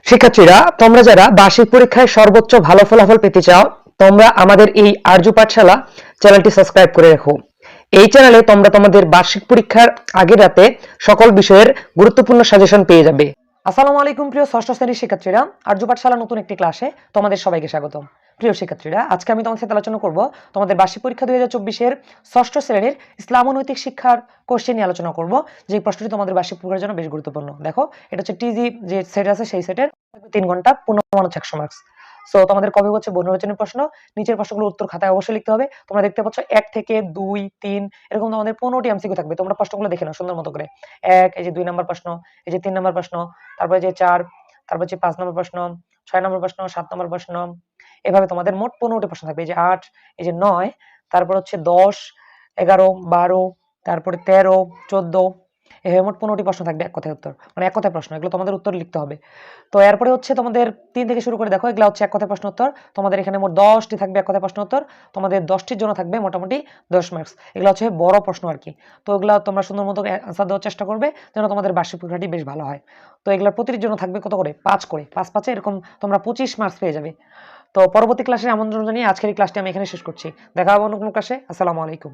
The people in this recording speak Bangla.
শিক্ষার্থীরা, তোমরা যারা বার্ষিক পরীক্ষায় সর্বোচ্চ ভালো ফলাফল পেতে চাও, তোমরা আমাদের এই আর্য পাঠশালা চ্যানেলটি সাবস্ক্রাইব করে রাখো। এই চ্যানেলে তোমরা তোমাদের বার্ষিক পরীক্ষার আগের রাতে সকল বিষয়ের গুরুত্বপূর্ণ সাজেশন পেয়ে যাবে। আসসালামু আলাইকুম প্রিয় ষষ্ঠ শ্রেণীর শিক্ষার্থীরা, আর্য পাঠশালা নতুন একটি ক্লাসে তোমাদের সবাইকে স্বাগতম। প্রিয় শিক্ষার্থীরা, আজকে আমি তোমাদের সাথে আলোচনা করব তোমাদের বার্ষিক পরীক্ষা 2024-এর ষষ্ঠ শ্রেণীর ইসলাম ও নৈতিক শিক্ষার কোশ্চেন নিয়ে আলোচনা করব, যে প্রশ্নটি তোমাদের বার্ষিক পরীক্ষার জন্য বেশ গুরুত্বপূর্ণ। দেখো, এটা হচ্ছে টিজি যে সেট আছে সেই সেটের 3 ঘন্টা পূর্ণমান 100 মার্কস। সো তোমাদের কবে হচ্ছে বহুনির্বাচনের প্রশ্ন, নিচের প্রশ্নগুলোর উত্তর খাতায় অবশ্যই লিখতে হবে। তোমরা দেখতে পাচ্ছ 1 থেকে 2, 3 এরকম তোমাদের 15টি এমসিকিউ থাকবে। তোমরা প্রশ্নগুলো দেখে নাও সুন্দর মতো করে। 1, এই যে 2 নাম্বার প্রশ্ন, এই যে 3 নাম্বার প্রশ্ন, তারপরে যে 4, তারপর যে 5 নম্বর প্রশ্ন, 6 নম্বর প্রশ্ন, 7 নম্বর প্রশ্ন, এভাবে তোমাদের মোট 15টি প্রশ্ন থাকবে। এই যে 8, এই যে 9, তারপর হচ্ছে 10, 11, 12, তারপরে 13, 14, এভাবে মোট 15টি প্রশ্ন থাকবে এক কথায় উত্তর, মানে এক কথায় প্রশ্ন। এগুলো তোমাদের উত্তর লিখতে হবে। তো এরপরে হচ্ছে তোমাদের 3 থেকে শুরু করে দেখো, এগুলো হচ্ছে এক কথায় প্রশ্ন উত্তর। তোমাদের এখানে মোট 10টি থাকবে এক কথায় প্রশ্ন উত্তর। তোমাদের 10টির জন্য থাকবে মোটামুটি 10 মার্কস। এগুলো হচ্ছে বড় প্রশ্ন আর কি। তো এগুলো তোমরা সুন্দর মতো অ্যান্সার দেওয়ার চেষ্টা করবে যেন তোমাদের বার্ষিক পরীক্ষাটি বেশ ভালো হয়। তো এগুলোর প্রতিটির জন্য থাকবে কত করে? 5 করে। 5 এরকম তোমরা 25 মার্কস পেয়ে যাবে। তো পরবর্তী ক্লাসে আমন্ত্রণ জানিয়ে আজকের এই ক্লাসটি আমি এখানে শেষ করছি। দেখা হবে অন্য কোনো ক্লাসে। আসসালামু আলাইকুম।